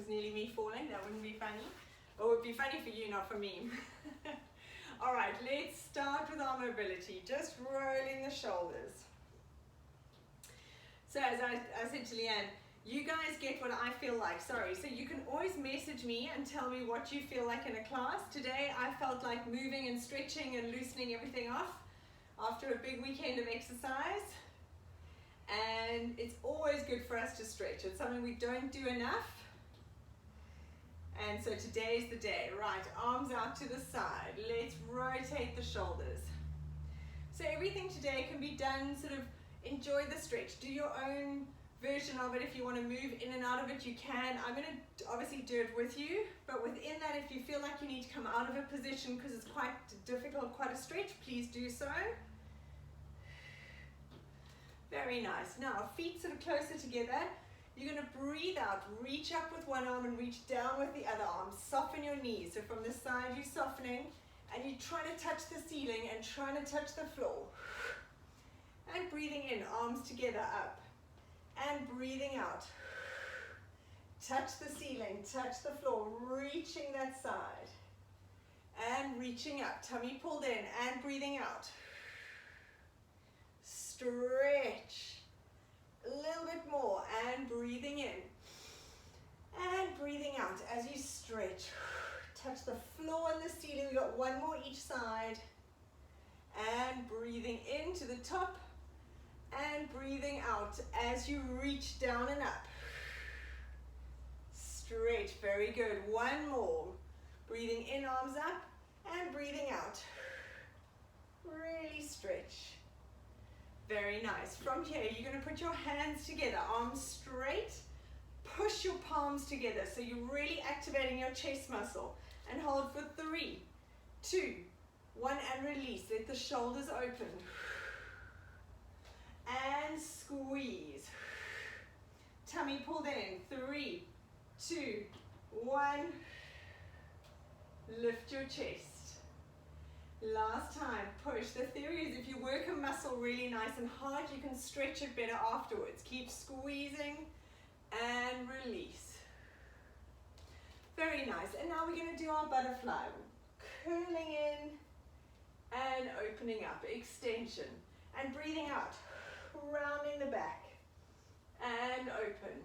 nearly me falling. That wouldn't be funny. It would be funny for you, not for me. All right, let's start with our mobility. Just rolling the shoulders. So as I said to Leanne, you guys get what I feel like. Sorry, so you can always message me and tell me what you feel like in a class. Today I felt like moving and stretching and loosening everything off after a big weekend of exercise. And it's always good for us to stretch. It's something we don't do enough. And so today's the day. Right, arms out to the side. Let's rotate the shoulders. So everything today can be done, sort of enjoy the stretch. Do your own version of it. If you want to move in and out of it, you can. I'm going to obviously do it with you, but within that, if you feel like you need to come out of a position because it's quite difficult, quite a stretch, please do so. Very nice. Now, feet sort of closer together. You're going to breathe out, reach up with one arm and reach down with the other arm. Soften your knees. So from the side, you're softening, and you're trying to touch the ceiling and trying to touch the floor. And breathing in, arms together up. And breathing out. Touch the ceiling, touch the floor, reaching that side. And reaching up, tummy pulled in and breathing out. Stretch. A little bit more and breathing in. And breathing out as you stretch. Touch the floor and the ceiling. We've got one more each side. And breathing into the top. And breathing out as you reach down and up. Stretch, very good. One more. Breathing in, arms up, and breathing out. Really stretch. Very nice. From here, you're going to put your hands together, arms straight. Push your palms together, so you're really activating your chest muscle. And hold for 3, 2, 1, and release. Let the shoulders open. And squeeze. Tummy pulled in. 3, 2, 1. Lift your chest. Last time, push. The theory is if you work a muscle really nice and hard, you can stretch it better afterwards. Keep squeezing and release. Very nice. And now we're going to do our butterfly. Curling in and opening up. Extension. And breathing out. Rounding the back. And open.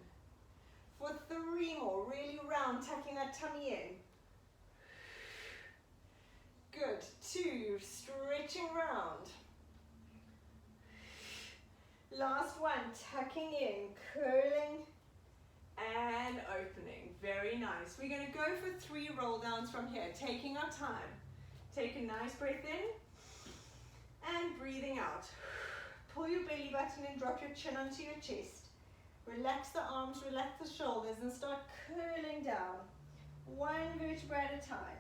For 3 more. Really round, tucking that tummy in. Good. 2, stretching round. Last one, tucking in, curling and opening. Very nice. We're going to go for 3 roll downs from here, taking our time. Take a nice breath in and breathing out. Pull your belly button and drop your chin onto your chest. Relax the arms, relax the shoulders, and start curling down. 1 vertebra at a time.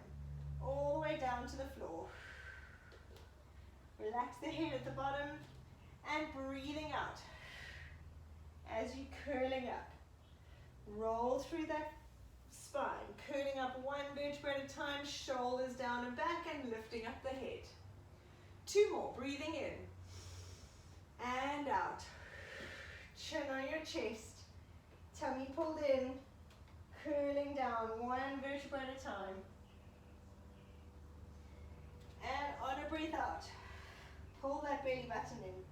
All the way down to the floor. Relax the head at the bottom and breathing out as you're curling up. Roll through that spine, curling up 1 vertebra at a time, shoulders down and back and lifting up the head. 2 more, breathing in and out. Chin on your chest, tummy pulled in, curling down 1 vertebra at a time. And on a breath out, pull that belly button in.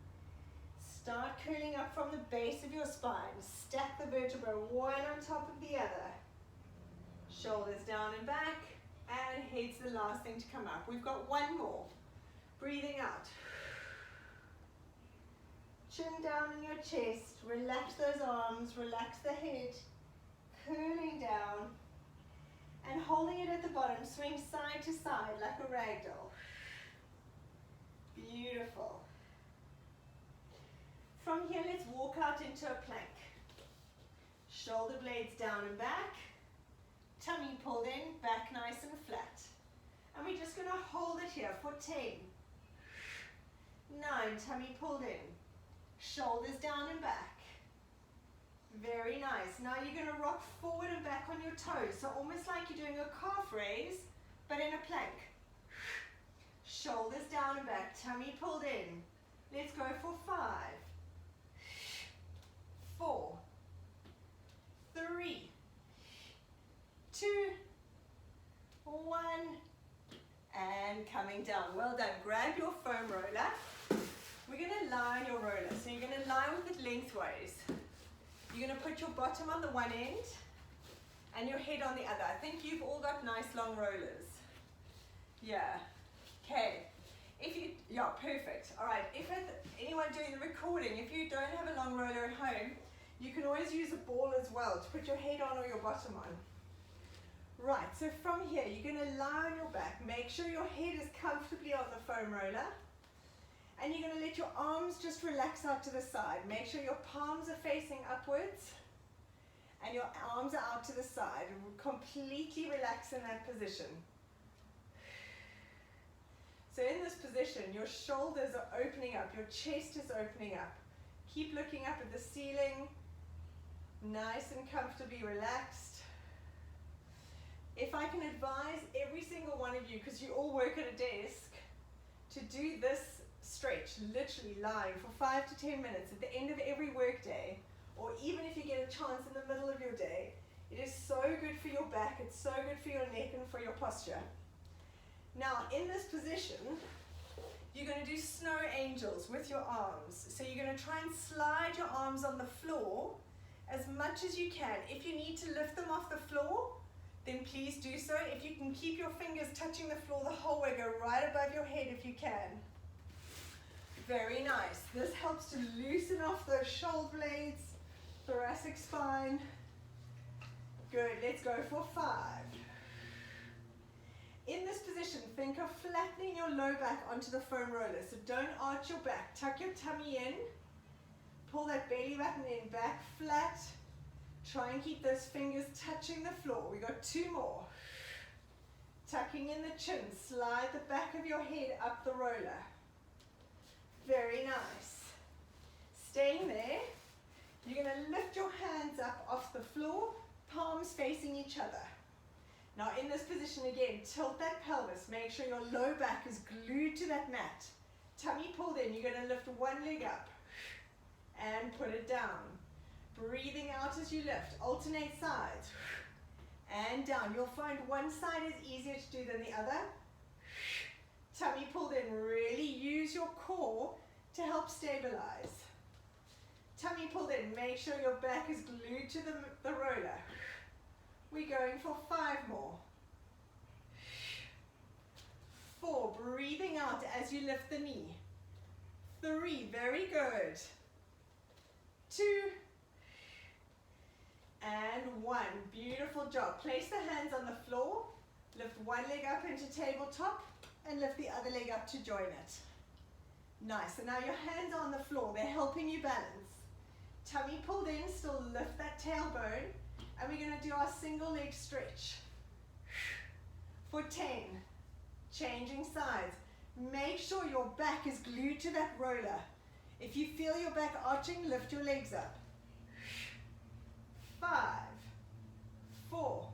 Start curling up from the base of your spine. Stack the vertebra one on top of the other. Shoulders down and back, and head's the last thing to come up. We've got 1 more. Breathing out. Chin down in your chest. Relax those arms, relax the head. Curling down. And holding it at the bottom, swing side to side like a rag doll. Beautiful. From here, let's walk out into a plank. Shoulder blades down and back. Tummy pulled in, back nice and flat. And we're just going to hold it here for 10. 9, tummy pulled in. Shoulders down and back. Very nice. Now you're going to rock forward and back on your toes. So almost like you're doing a calf raise, but in a plank. Shoulders down and back, tummy pulled in. Let's go for 5, 4, 3, coming down. Well done. Grab your foam roller. We're going to lie on your roller. So you're going to lie with it lengthways. You're going to put your bottom on the one end and your head on the other. I think you've all got nice long rollers. Yeah. Okay. Yeah, perfect. All right. If anyone doing the recording, if you don't have a long roller at home, you can always use a ball as well to put your head on or your bottom on. Right, so from here, you're going to lie on your back. Make sure your head is comfortably on the foam roller. And you're going to let your arms just relax out to the side. Make sure your palms are facing upwards. And your arms are out to the side. Completely relax in that position. So in this position, your shoulders are opening up. Your chest is opening up. Keep looking up at the ceiling. Nice and comfortably relaxed. If I can advise every single one of you, because you all work at a desk, to do this stretch, literally lying for 5 to 10 minutes at the end of every work day, or even if you get a chance in the middle of your day, it is so good for your back, it's so good for your neck and for your posture. Now, in this position, you're going to do snow angels with your arms. So you're going to try and slide your arms on the floor as much as you can. If you need to lift them off the floor, then please do so. If you can keep your fingers touching the floor the whole way, go right above your head if you can. Very nice. This helps to loosen off those shoulder blades, thoracic spine. Good. Let's go for 5. In this position, think of flattening your low back onto the foam roller. So don't arch your back. Tuck your tummy in. Pull that belly button in, back flat. Try and keep those fingers touching the floor. We got 2 more. Tucking in the chin. Slide the back of your head up the roller. Very nice. Staying there. You're going to lift your hands up off the floor, palms facing each other. Now in this position again, tilt that pelvis. Make sure your low back is glued to that mat. Tummy pulled in. You're going to lift one leg up and put it down. Breathing out as you lift. Alternate sides. And down. You'll find one side is easier to do than the other. Tummy pulled in. Really use your core to help stabilize. Tummy pulled in. Make sure your back is glued to the roller. We're going for 5 more. 4. Breathing out as you lift the knee. 3. Very good. 2. And 1. Beautiful job. Place the hands on the floor. Lift one leg up into tabletop and lift the other leg up to join it. Nice. So now your hands are on the floor. They're helping you balance. Tummy pulled in. Still lift that tailbone. And we're going to do our single leg stretch. For 10. Changing sides. Make sure your back is glued to that roller. If you feel your back arching, lift your legs up. 5, 4,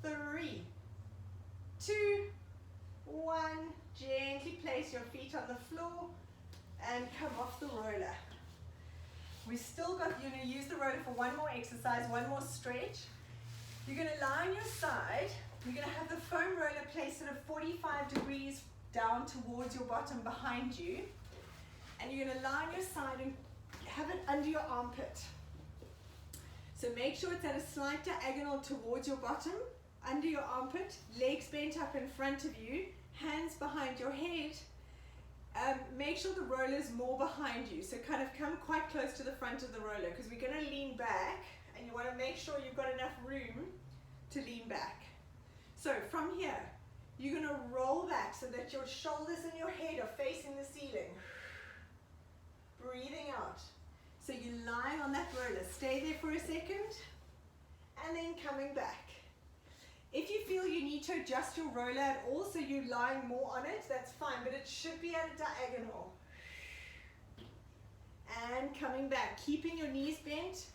3, 2, 1. Gently place your feet on the floor and come off the roller. We still got, you're going to use the roller for one more exercise, one more stretch. You're going to lie on your side. You're going to have the foam roller placed at a 45 degrees down towards your bottom behind you. And you're going to lie on your side and have it under your armpit. So make sure it's at a slight diagonal towards your bottom, under your armpit, legs bent up in front of you, hands behind your head. Make sure the roller is more behind you, so kind of come quite close to the front of the roller because we're going to lean back and you want to make sure you've got enough room to lean back. So from here, you're going to roll back so that your shoulders and your head are facing the ceiling. Breathing out. So you're lying on that roller. Stay there for a second and then coming back. If you feel you need to adjust your roller at all, so you're lying more on it, that's fine, but it should be at a diagonal. And coming back, keeping your knees bent,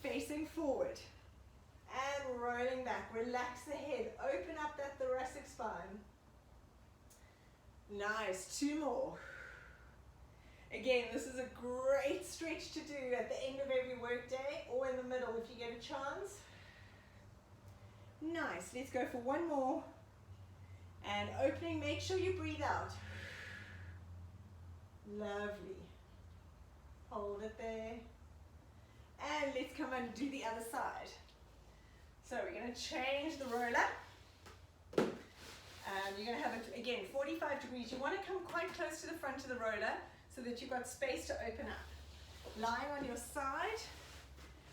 facing forward. And rolling back, relax the head, open up that thoracic spine. Nice, 2 more. Again, this is a great stretch to do at the end of every workday or in the middle if you get a chance. Nice, let's go for 1 more. And opening, make sure you breathe out. Lovely. Hold it there. And let's come and do the other side. So we're going to change the roller. You're going to have it, again, 45 degrees. You want to come quite close to the front of the roller so that you've got space to open up. Lying on your side.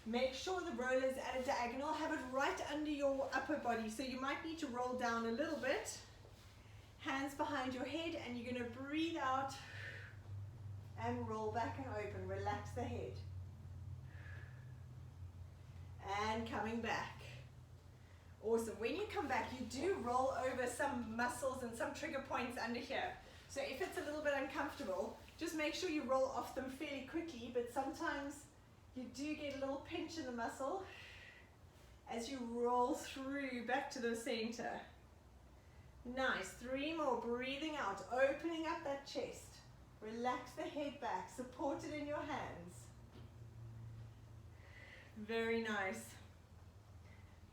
Make sure the roller is at a diagonal. Have it right under your upper body. So you might need to roll down a little bit. Hands behind your head, and you're going to breathe out and roll back and open. Relax the head. And coming back. Awesome. When you come back, you do roll over some muscles and some trigger points under here. So if it's a little bit uncomfortable, just make sure you roll off them fairly quickly, but sometimes you do get a little pinch in the muscle as you roll through back to the center. Nice. 3 more. Breathing out. Opening up that chest. Relax the head back. Support it in your hands. Very nice.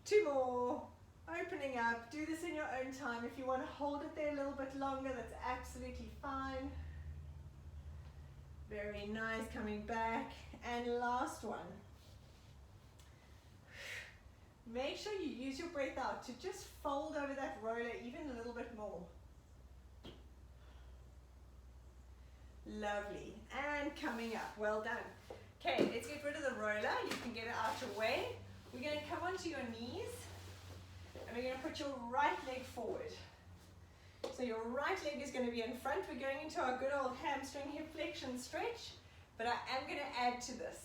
2 more. Opening up. Do this in your own time. If you want to hold it there a little bit longer, that's absolutely fine. Very nice. Coming back. And last one. Make sure you use your breath out to just fold over that roller even a little bit more. Lovely. And coming up. Well done. Okay, let's get rid of the roller. You can get it out your way. We're going to come onto your knees. And we're going to put your right leg forward. So your right leg is going to be in front. We're going into our good old hamstring hip flexion stretch. But I am going to add to this.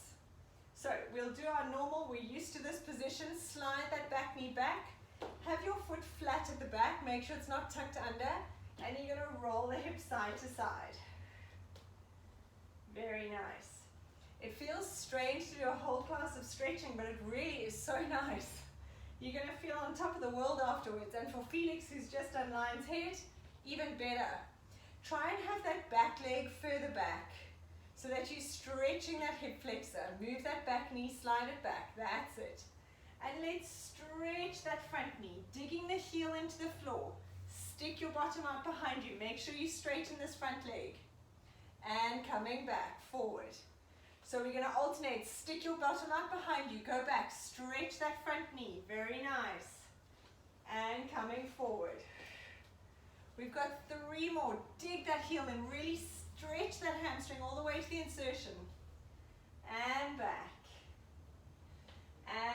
So we'll do our normal, we're used to this position, slide that back knee back, have your foot flat at the back, make sure it's not tucked under, and you're going to roll the hip side to side. Very nice. It feels strange to do a whole class of stretching, but it really is so nice. You're going to feel on top of the world afterwards, and for Felix, who's just done lion's head, even better. Try and have that back leg further back, so that you're stretching that hip flexor. Move that back knee, slide it back. That's it. And let's stretch that front knee, digging the heel into the floor. Stick your bottom out behind you. Make sure you straighten this front leg. And coming back, forward. So we're going to alternate. Stick your bottom out behind you. Go back. Stretch that front knee. Very nice. And coming forward. We've got 3 more. Dig that heel and really stretch that hamstring all the way to the insertion. And back.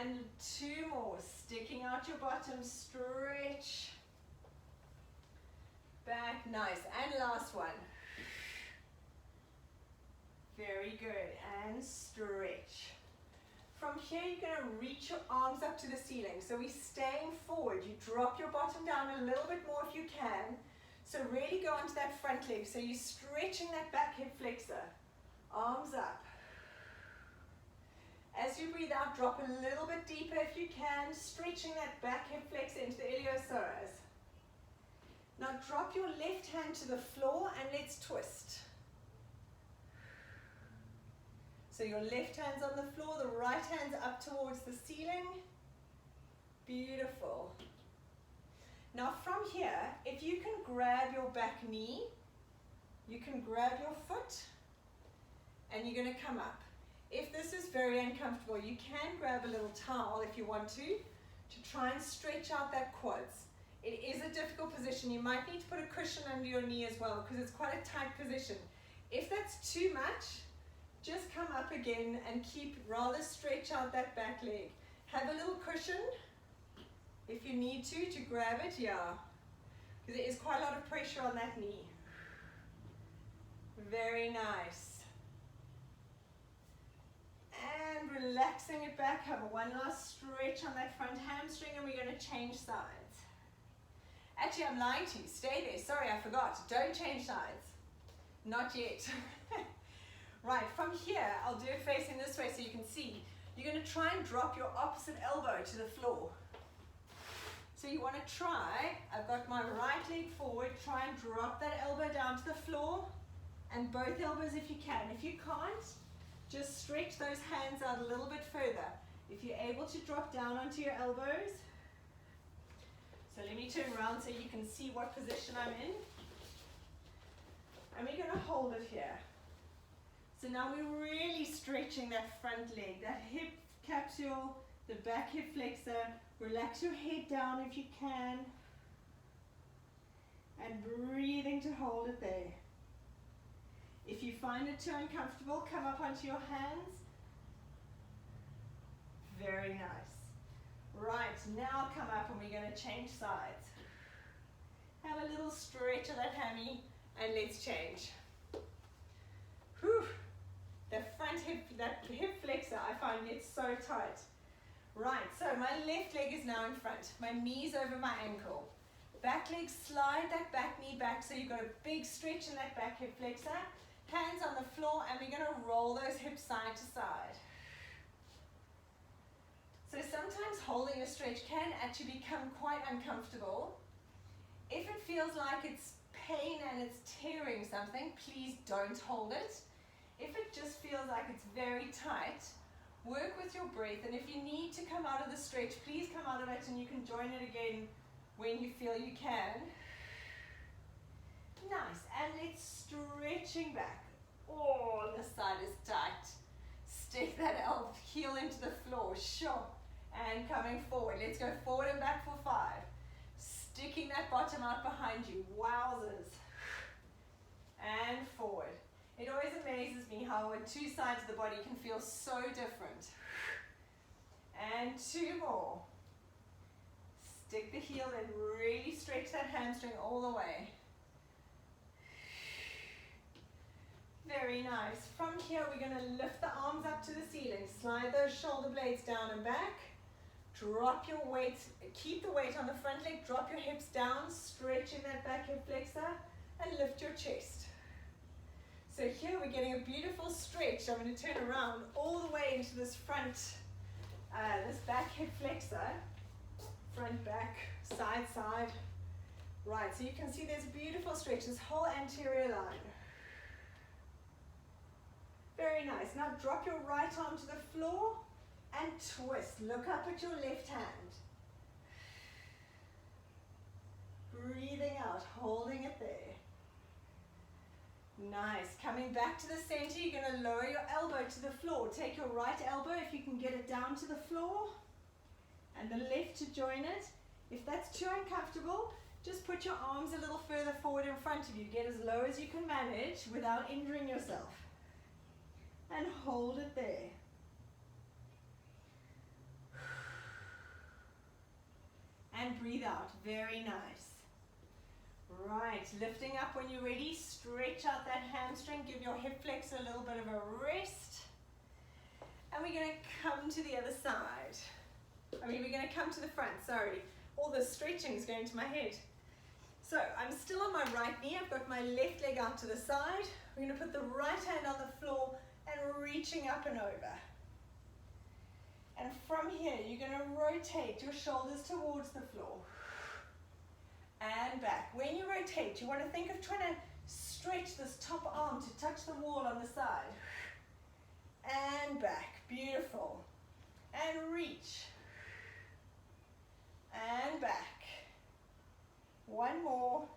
And 2 more. Sticking out your bottom. Stretch. Back. Nice. And last one. Very good. And stretch. From here, you're going to reach your arms up to the ceiling. So we're staying forward. You drop your bottom down a little bit more if you can. So really go onto that front leg. So you're stretching that back hip flexor. Arms up. As you breathe out, drop a little bit deeper if you can, stretching that back hip flexor into the iliopsoas. Now drop your left hand to the floor and let's twist. So your left hand's on the floor, the right hand's up towards the ceiling. Beautiful. Now from here, if you can grab your back knee, you can grab your foot, and you're going to come up. If this is very uncomfortable, you can grab a little towel if you want to try and stretch out that quads. It is a difficult position. You might need to put a cushion under your knee as well because it's quite a tight position. If that's too much, just come up again and rather stretch out that back leg. Have a little cushion if you need to grab it, yeah. Because there is quite a lot of pressure on that knee. Very nice. And relaxing it back, have one last stretch on that front hamstring and we're going to change sides. Actually, I'm lying to you. Stay there. Sorry, I forgot. Don't change sides. Not yet. Right, from here, I'll do it facing this way so you can see. You're going to try and drop your opposite elbow to the floor. So you want to try, I've got my right leg forward, try and drop that elbow down to the floor and both elbows if you can. If you can't, just stretch those hands out a little bit further. If you're able to drop down onto your elbows. So let me turn around so you can see what position I'm in. And we're going to hold it here. So now we're really stretching that front leg, that hip capsule, the back hip flexor. Relax your head down if you can. And breathing to hold it there. If you find it too uncomfortable, come up onto your hands. Very nice. Right, now come up and we're going to change sides. Have a little stretch of that hammy and let's change. Whew. The front hip, that hip flexor, I find it's so tight. Right, so my left leg is now in front. My knee's over my ankle. Back leg, slide that back knee back so you've got a big stretch in that back hip flexor. Hands on the floor and we're going to roll those hips side to side. So sometimes holding a stretch can actually become quite uncomfortable. If it feels like it's pain and it's tearing something, please don't hold it. If it just feels like it's very tight, work with your breath, and if you need to come out of the stretch, please come out of it and you can join it again when you feel you can. Nice, and it's stretching back. Oh, this side is tight. Stick that heel into the floor, sure. And coming forward. Let's go forward and back for 5. Sticking that bottom out behind you. Wowzers. And forward. It always amazes me how when 2 sides of the body can feel so different. And 2 more. Stick the heel and really stretch that hamstring all the way. Very nice. From here, we're going to lift the arms up to the ceiling. Slide those shoulder blades down and back. Drop your weight. Keep the weight on the front leg. Drop your hips down. Stretching that back hip flexor. And lift your chest. So here we're getting a beautiful stretch. I'm going to turn around all the way into this front, this back hip flexor. Front, back, side, side. Right, so you can see there's a beautiful stretch. This whole anterior line. Very nice. Now drop your right arm to the floor and twist. Look up at your left hand. Breathing out, holding it there. Nice. Coming back to the center, you're going to lower your elbow to the floor. Take your right elbow, if you can get it down to the floor, and the left to join it. If that's too uncomfortable, just put your arms a little further forward in front of you. Get as low as you can manage without injuring yourself. And hold it there. And breathe out. Very nice. Right, lifting up when you're ready. Stretch out that hamstring. Give your hip flexor a little bit of a rest. And we're going to come to the other side. We're going to come to the front, sorry. All the stretching is going to my head. So I'm still on my right knee. I've got my left leg out to the side. We're going to put the right hand on the floor and reaching up and over. And from here, you're going to rotate your shoulders towards the floor. And back. When you rotate, you want to think of trying to stretch this top arm to touch the wall on the side. And back. Beautiful. And reach. And back. One more.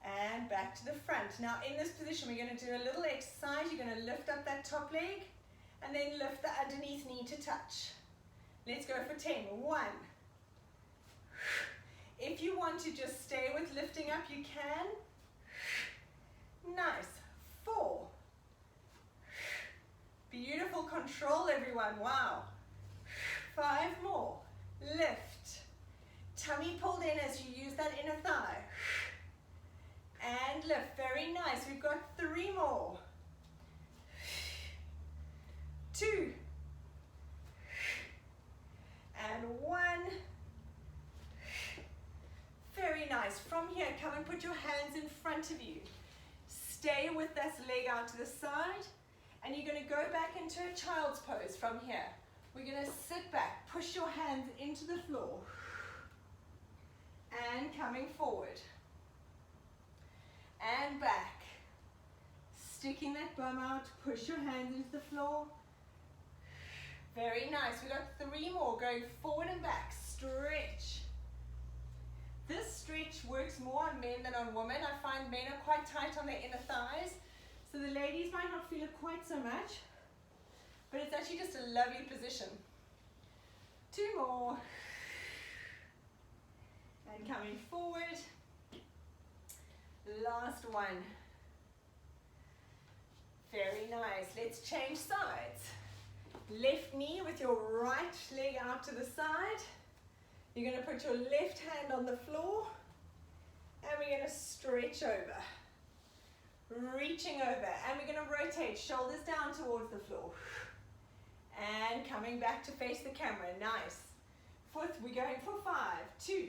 And back to the front. Now in this position, we're going to do a little exercise. You're going to lift up that top leg and then lift the underneath knee to touch. Let's go for 10. 1. If you want to just stay with lifting up, you can. Nice. 4. Beautiful control, everyone. Wow. 5 more. Lift. Tummy pulled in as you use that inner thigh. And lift. Very nice. We've got 3 more. 2. And 1. Very nice. From here, come and put your hands in front of you. Stay with this leg out to the side. And you're going to go back into a child's pose from here. We're going to sit back. Push your hands into the floor. And coming forward. And back. Sticking that bum out. Push your hands into the floor. Very nice. We've got 3 more. Going forward and back. Stretch. This stretch works more on men than on women. I find men are quite tight on their inner thighs, so the ladies might not feel it quite so much, but it's actually just a lovely position. 2 more. And coming forward. Last one. Very nice. Let's change sides. Left knee with your right leg out to the side. You're going to put your left hand on the floor, and we're going to stretch over. Reaching over, and we're going to rotate, shoulders down towards the floor. And coming back to face the camera. Nice. Fourth, we're going for 5, 2.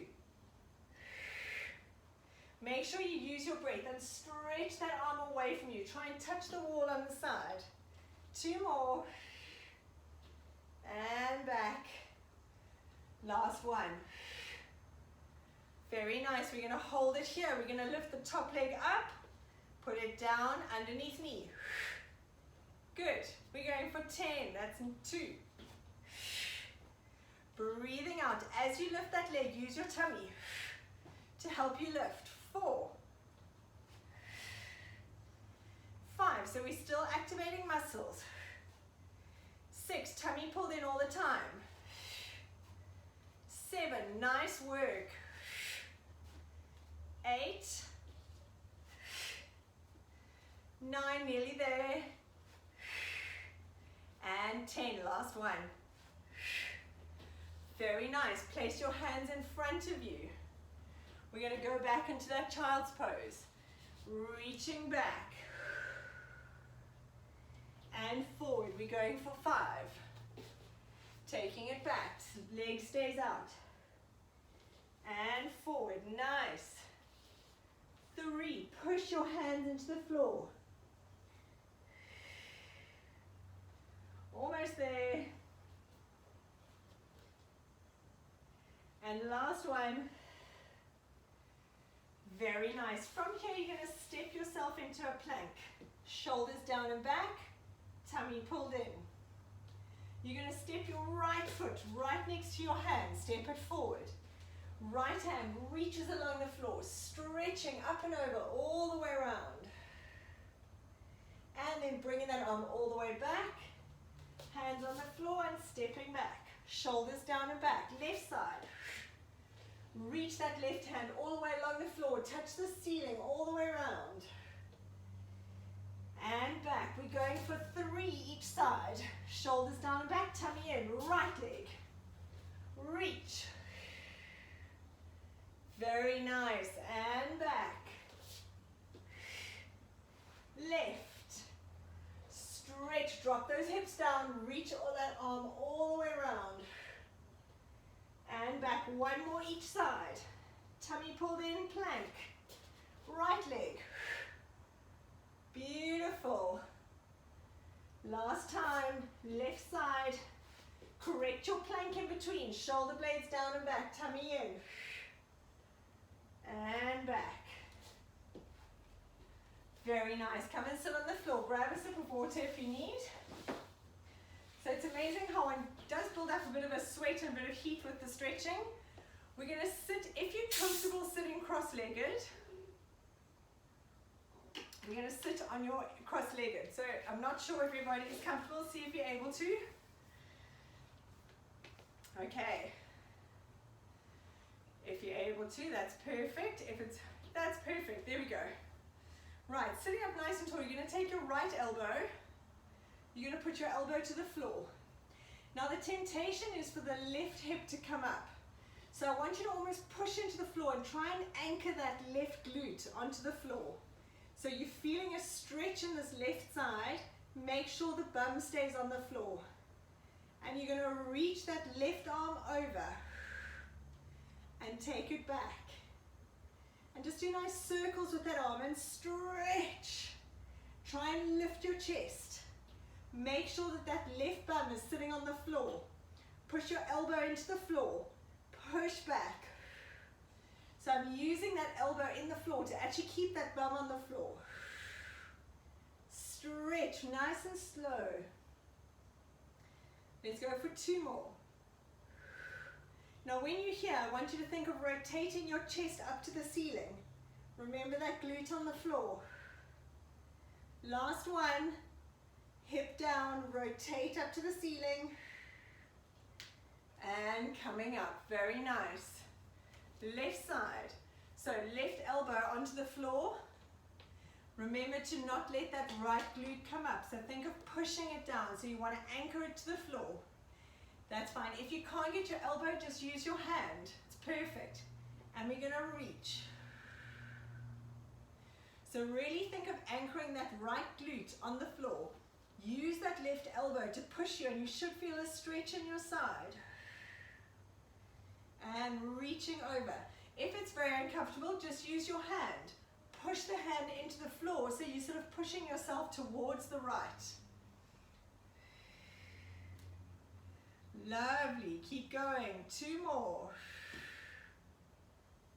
Make sure you use your breath and stretch that arm away from you. Try and touch the wall on the side. 2 more. And back. Last one. Very nice. We're going to hold it here. We're going to lift the top leg up. Put it down underneath knee. Good. We're going for 10. That's 2. Breathing out. As you lift that leg, use your tummy to help you lift. 4. 5. So we're still activating muscles. 6. Tummy pulled in all the time. 7. Nice work. 8. 9. Nearly there. And 10. Last one. Very nice. Place your hands in front of you. We're going to go back into that child's pose. Reaching back. And forward. We're going for 5. Taking it back. Leg stays out. And forward. Nice. 3. Push your hands into the floor. Almost there. And last one. Very nice. From here, you're going to step yourself into a plank. Shoulders down and back. Tummy pulled in. You're going to step your right foot right next to your hand. Step it forward. Right hand reaches along the floor, stretching up and over all the way around. And then bringing that arm all the way back. Hands on the floor and stepping back. Shoulders down and back. Left side. Reach that left hand all the way along the floor. Touch the ceiling all the way around. And back. We're going for 3 each side. Shoulders down and back. Tummy in. Right leg. Reach. Very nice. And back. Left. Stretch. Drop those hips down. Reach all that arm all the way around. And back. 1 more each side. Tummy pulled in. Plank. Right leg. Beautiful. Last time. Left side. Correct your plank in between. Shoulder blades down and back. Tummy in. And back. Very nice. Come and sit on the floor. Grab a sip of water if you need. So it's amazing how one does build up a bit of a sweat and a bit of heat with the stretching. We're going to sit, if you're comfortable sitting cross-legged, we're going to sit on your cross-legged. So I'm not sure if everybody is comfortable. See if you're able to. Okay. If you're able to, that's perfect. That's perfect. There we go. Right, sitting up nice and tall, you're going to take your right elbow. You're going to put your elbow to the floor. Now the temptation is for the left hip to come up. So I want you to almost push into the floor and try and anchor that left glute onto the floor. So you're feeling a stretch in this left side. Make sure the bum stays on the floor. And you're going to reach that left arm over. And take it back. And just do nice circles with that arm and stretch. Try and lift your chest. Make sure that that left bum is sitting on the floor. Push your elbow into the floor. Push back. So I'm using that elbow in the floor to actually keep that bum on the floor. Stretch nice and slow. Let's go for 2 more. Now when you're here, I want you to think of rotating your chest up to the ceiling. Remember that glute on the floor. Last one, hip down, rotate up to the ceiling, and coming up, very nice. Left side, so left elbow onto the floor. Remember to not let that right glute come up, so think of pushing it down, so you want to anchor it to the floor. That's fine. If you can't get your elbow, just use your hand. It's perfect. And we're going to reach. So really think of anchoring that right glute on the floor. Use that left elbow to push you, and you should feel a stretch in your side. And reaching over. If it's very uncomfortable, just use your hand. Push the hand into the floor, so you're sort of pushing yourself towards the right. Lovely, keep going, 2 more.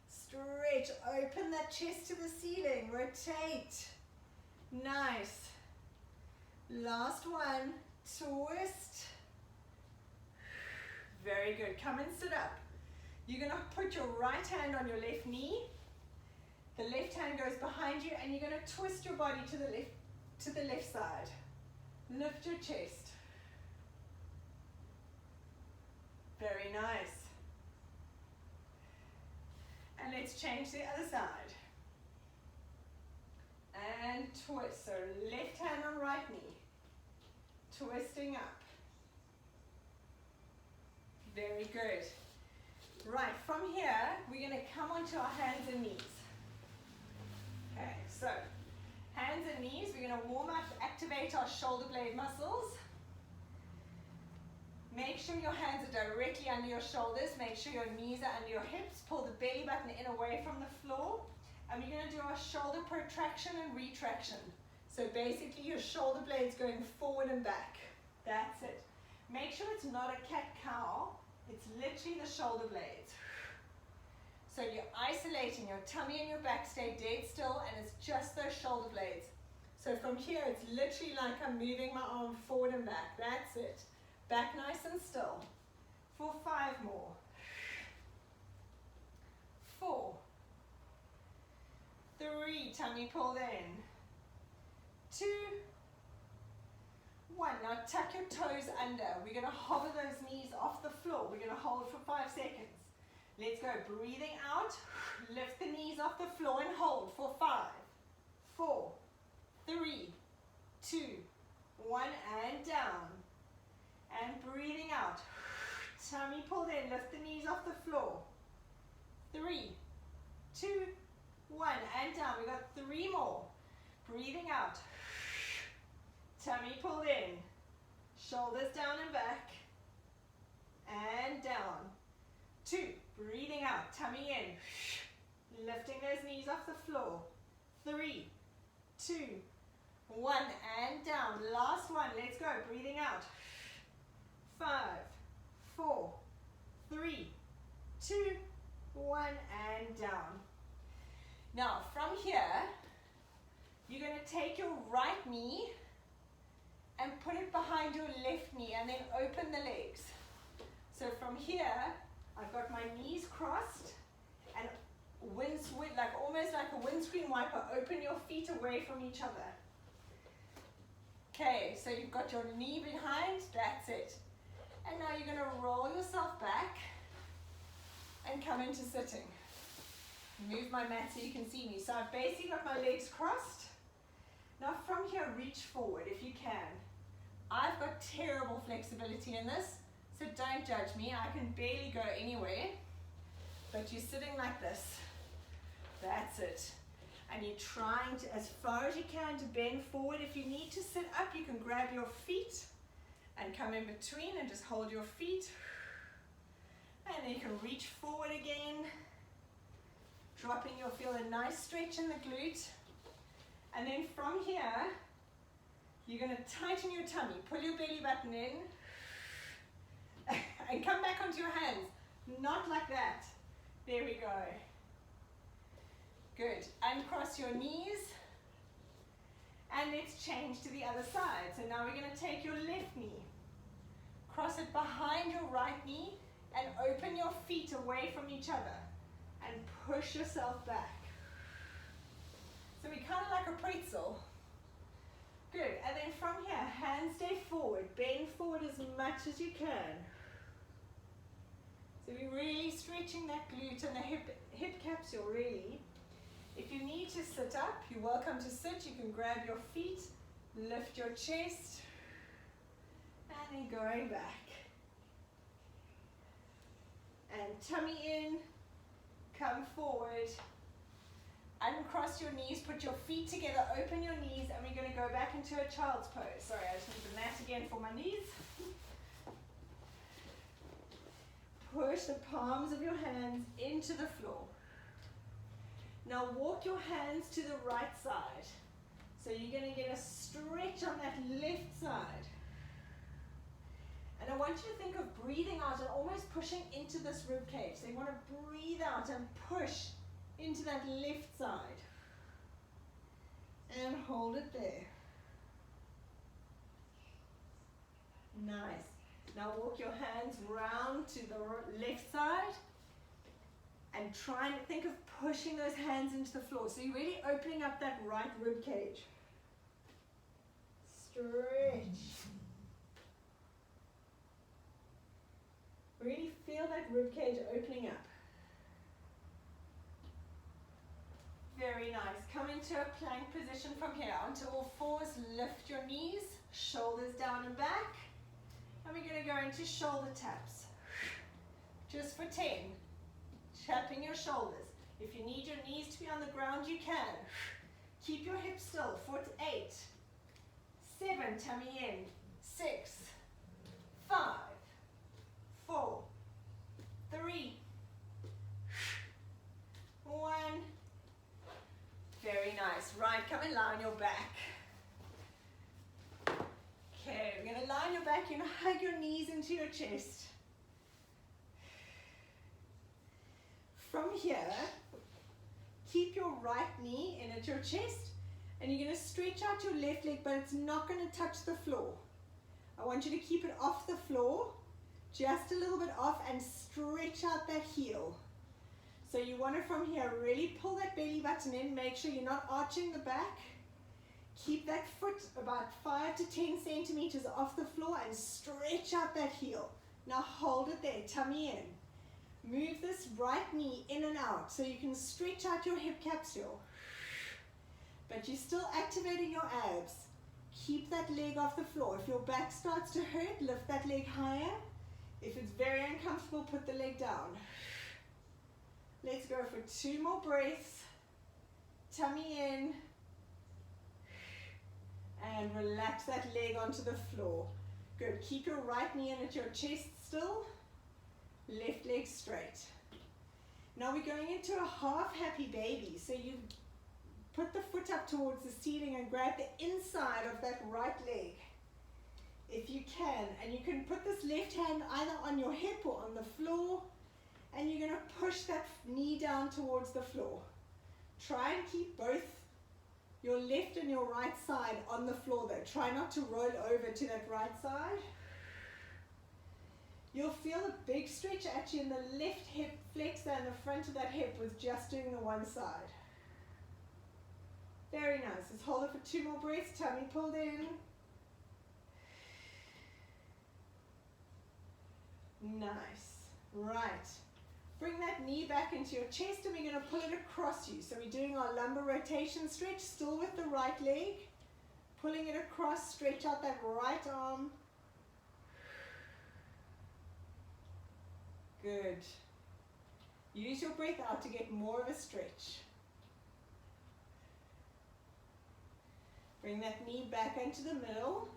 Stretch, open that chest to the ceiling, rotate. Nice. Last one, twist. Very good, come and sit up. You're gonna put your right hand on your left knee. The left hand goes behind you, and you're gonna twist your body to the left side. Lift your chest. Very nice. And let's change the other side. And twist. So left hand on right knee. Twisting up. Very good. Right, from here, we're going to come onto our hands and knees. Okay, so hands and knees, we're going to warm up, activate our shoulder blade muscles. Make sure your hands are directly under your shoulders. Make sure your knees are under your hips. Pull the belly button in away from the floor. And we're going to do our shoulder protraction and retraction. So basically your shoulder blades going forward and back. That's it. Make sure it's not a cat-cow. It's literally the shoulder blades. So you're isolating your tummy and your back, stay dead still, and it's just those shoulder blades. So from here, it's literally like I'm moving my arm forward and back. That's it. Back nice and still. For 5 more. 4. 3, tummy pulled in. 2. 1. Now tuck your toes under. We're going to hover those knees off the floor. We're going to hold for 5 seconds. Let's go. Breathing out. Lift the knees off the floor and hold for 5, 4, 3, 2, 1, and down. And breathing out. Tummy pulled in. Lift the knees off the floor. 3, 2, 1, and down. We got 3 more. Breathing out. Tummy pulled in. Shoulders down and back. And down. 2. Breathing out. Tummy in. Lifting those knees off the floor. 3, 2, 1, and down. Last one. Let's go. Breathing out. 5, 4, 3, 2, 1, and down. Now from here, you're going to take your right knee and put it behind your left knee, and then open the legs. So from here, I've got my knees crossed, and like almost like a windscreen wiper, open your feet away from each other. Okay, so you've got your knee behind, that's it. And now you're going to roll yourself back and come into sitting. Move my mat so you can see me. So I've basically got my legs crossed. Now from here, reach forward if you can. I've got terrible flexibility in this, so don't judge me. I can barely go anywhere, but you're sitting like this. That's it. And you're trying to, as far as you can, to bend forward. If you need to sit up, you can grab your feet and come in between and just hold your feet. And then you can reach forward again. Dropping, you'll feel a nice stretch in the glute. And then from here, you're going to tighten your tummy. Pull your belly button in. And come back onto your hands. Not like that. There we go. Good. Uncross your knees. And let's change to the other side. So now we're going to take your left knee. Cross it behind your right knee and open your feet away from each other and push yourself back. So we kind of like a pretzel. Good, and then from here, hands stay forward, bend forward as much as you can. So we're really stretching that glute and the hip capsule really. If you need to sit up, you're welcome to sit. You can grab your feet, lift your chest, and then going back. And tummy in, come forward, uncross your knees, put your feet together, open your knees, and we're going to go back into a child's pose. Sorry, I just need the mat again for my knees. Push the palms of your hands into the floor. Now walk your hands to the right side. So you're going to get a stretch on that left side. And I want you to think of breathing out and almost pushing into this rib cage. So you want to breathe out and push into that left side. And hold it there. Nice. Now walk your hands round to the left side and try and think of pushing those hands into the floor. So you're really opening up that right rib cage. Stretch. Really feel that rib cage opening up. Very nice. Come into a plank position from here. Onto all fours, lift your knees, shoulders down and back. And we're going to go into shoulder taps. Just for 10. Tapping your shoulders. If you need your knees to be on the ground, you can. Keep your hips still. Foot 8. 7. Tummy in. 6. 5. 4. 3. 1. Very nice. Right, come and lie on your back. Okay, we're going to lie on your back. You're going to hug your knees into your chest. From here, keep your right knee in at your chest, and you're going to stretch out your left leg, but it's not going to touch the floor. I want you to keep it off the floor, just a little bit off, and stretch out that heel. So you want to, from here, really pull that belly button in. Make sure you're not arching the back. Keep that foot about 5 to 10 centimeters off the floor and stretch out that heel. Now hold it there, tummy in. Move this right knee in and out so you can stretch out your hip capsule. But you're still activating your abs. Keep that leg off the floor. If your back starts to hurt, lift that leg higher. If it's very uncomfortable, put the leg down. Let's go for 2 more breaths. Tummy in. And relax that leg onto the floor. Good. Keep your right knee in at your chest still. Left leg straight. Now we're going into a half happy baby. So you put the foot up towards the ceiling and grab the inside of that right leg. If you can. And you can put this left hand either on your hip or on the floor. And you're going to push that knee down towards the floor. Try and keep both your left and your right side on the floor though. Try not to roll over to that right side. You'll feel a big stretch actually in the left hip flexor, and the front of that hip was just doing the one side. Very nice. Let's hold it for 2 more breaths. Tummy pulled in. Nice. Right. Bring that knee back into your chest and we're going to pull it across you. So we're doing our lumbar rotation stretch, still with the right leg. Pulling it across, stretch out that right arm. Good. Use your breath out to get more of a stretch. Bring that knee back into the middle.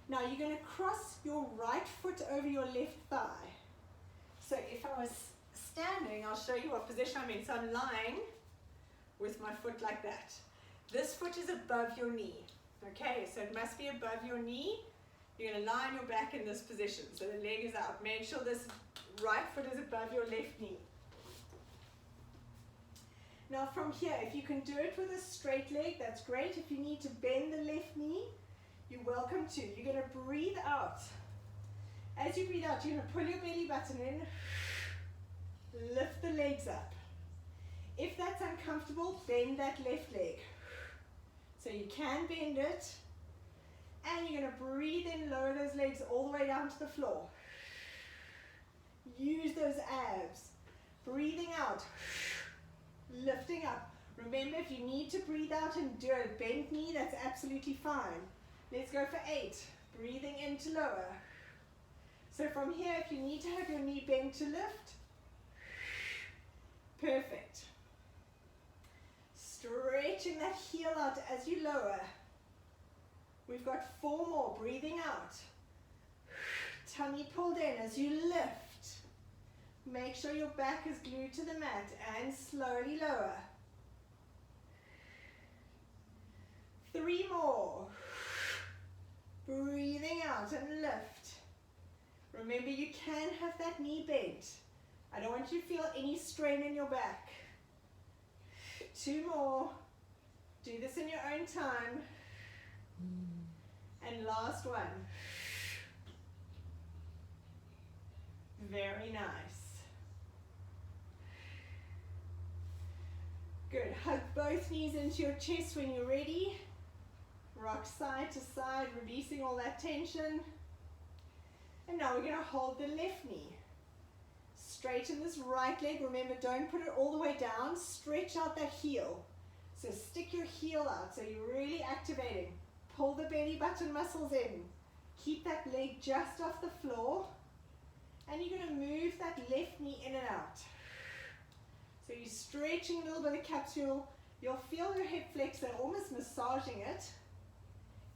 Now you're going to cross your right foot over your left thigh. So if I was standing, I'll show you what position I'm in. So I'm lying with my foot like that. This foot is above your knee. Okay, so it must be above your knee. You're going to lie on your back in this position. So the leg is out. Make sure this right foot is above your left knee. Now from here, if you can do it with a straight leg, that's great. If you need to bend the left knee, you're welcome to. You're going to breathe out. As you breathe out, you're going to pull your belly button in, lift the legs up. If that's uncomfortable, bend that left leg. So you can bend it, and you're going to breathe in, lower those legs all the way down to the floor. Use those abs. Breathing out, lifting up. Remember, if you need to breathe out and do a bent knee, that's absolutely fine. Let's go for 8. Breathing in to lower. So from here, if you need to have your knee bent to lift, perfect. Stretching that heel out as you lower. We've got 4 more. Breathing out. Tummy pulled in as you lift. Make sure your back is glued to the mat and slowly lower. 3 more. Breathing out and lift. Remember, you can have that knee bent. I don't want you to feel any strain in your back. 2 more. Do this in your own time. And last one. Very nice. Good. Hug both knees into your chest when you're ready. Rock side to side, releasing all that tension. And now we're going to hold the left knee. Straighten this right leg. Remember, don't put it all the way down. Stretch out that heel. So stick your heel out. So you're really activating. Pull the belly button muscles in. Keep that leg just off the floor. And you're going to move that left knee in and out. So you're stretching a little bit of capsule. You'll feel your hip flexor, almost massaging it.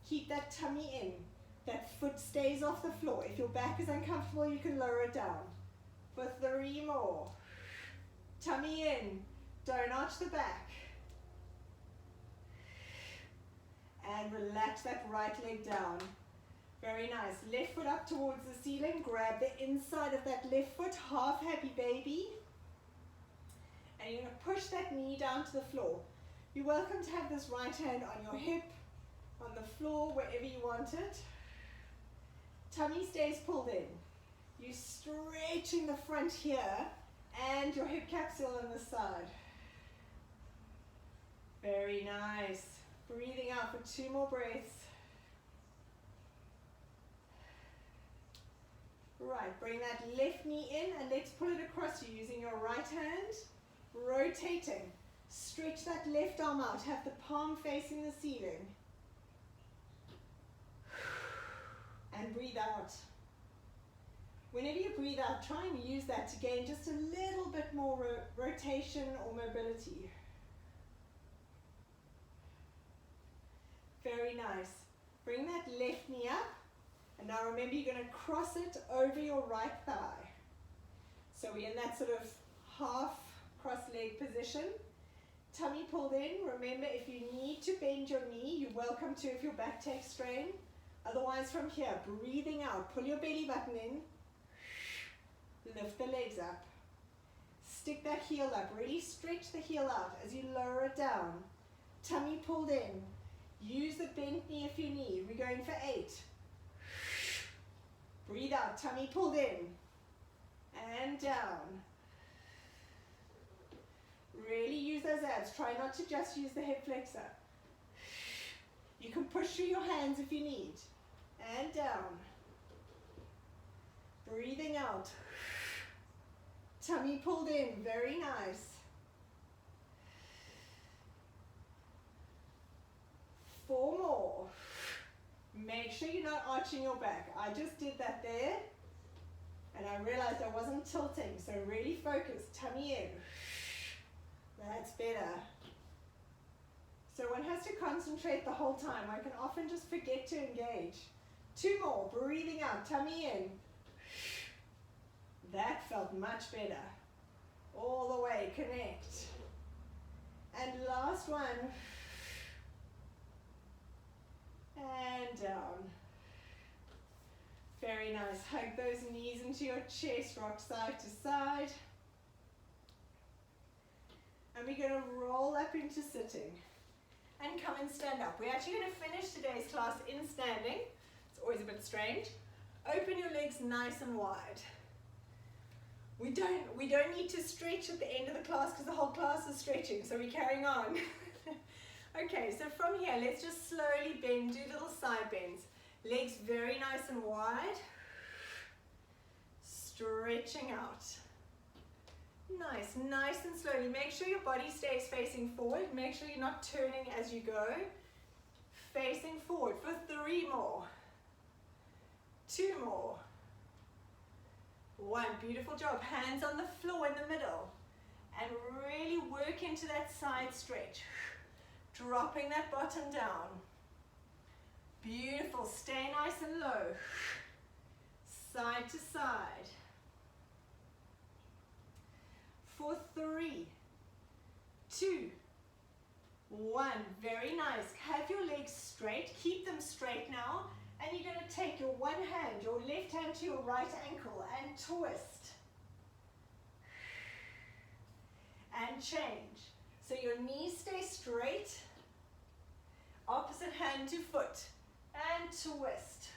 Keep that tummy in. That foot stays off the floor. If your back is uncomfortable, you can lower it down. For 3 more. Tummy in. Don't arch the back. And relax that right leg down. Very nice. Left foot up towards the ceiling. Grab the inside of that left foot. Half happy baby. And you're going to push that knee down to the floor. You're welcome to have this right hand on your hip, on the floor, wherever you want it. Tummy stays pulled in. You're stretching the front here and your hip capsule on the side. Very nice. Breathing out for 2 more breaths. Right, bring that left knee in and let's pull it across you using your right hand. Rotating. Stretch that left arm out. Have the palm facing the ceiling. And breathe out. Whenever you breathe out, try and use that to gain just a little bit more rotation or mobility. Very nice. Bring that left knee up. And now remember, you're going to cross it over your right thigh. So we're in that sort of half cross leg position. Tummy pulled in. Remember, if you need to bend your knee, you're welcome to if your back takes strain. Otherwise, from here, breathing out, pull your belly button in. Lift the legs up. Stick that heel up. Really stretch the heel out as you lower it down. Tummy pulled in. Use the bent knee if you need. We're going for 8. Breathe out. Tummy pulled in. And down. Really use those abs. Try not to just use the hip flexor. You can push through your hands if you need. And down. Breathing out. Tummy pulled in. Very nice. 4 more. Make sure you're not arching your back. I just did that there. And I realized I wasn't tilting. So really focus. Tummy in. That's better. So one has to concentrate the whole time. I can often just forget to engage. 2 more. Breathing out. Tummy in. That felt much better. All the way. Connect. And last one. And down. Very nice. Hug those knees into your chest. Rock side to side. And we're going to roll up into sitting. And come and stand up. We're actually going to finish today's class in standing. It's always a bit strange. Open your legs nice and wide. We don't need to stretch at the end of the class because the whole class is stretching, so we're carrying on. Okay, so from here, let's just slowly bend, do little side bends. Legs very nice and wide. Stretching out. Nice, nice and slowly. Make sure your body stays facing forward. Make sure you're not turning as you go. Facing forward for 3 more. 2 more. 1, beautiful job. Hands on the floor in the middle. And really work into that side stretch. Dropping that bottom down. Beautiful, stay nice and low. Side to side. For 3, 2, 1, very nice. Have your legs straight, keep them straight now. And you're going to take your one hand, your left hand to your right ankle and twist. And change. So your knees stay straight. Opposite hand to foot. And twist.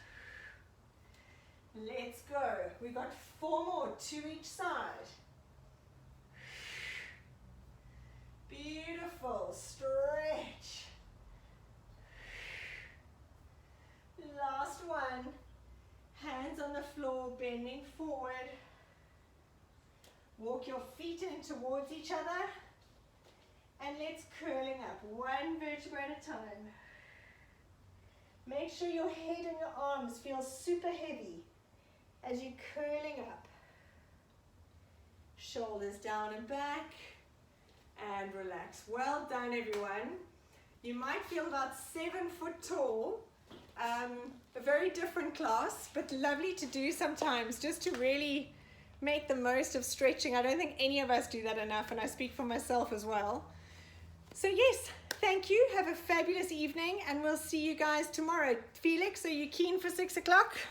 Let's go. We've got 4 more, 2 each side. Beautiful. Stretch. Last one. Hands on the floor, bending forward. Walk your feet in towards each other. And let's curling up, 1 vertebra at a time. Make sure your head and your arms feel super heavy as you're curling up. Shoulders down and back. And relax. Well done, everyone. You might feel about 7 foot tall. A very different class, but lovely to do sometimes just to really make the most of stretching. I don't think any of us do that enough, and I speak for myself as well. So yes, thank you. Have a fabulous evening, and we'll see you guys tomorrow. Felix, are you keen for 6 o'clock?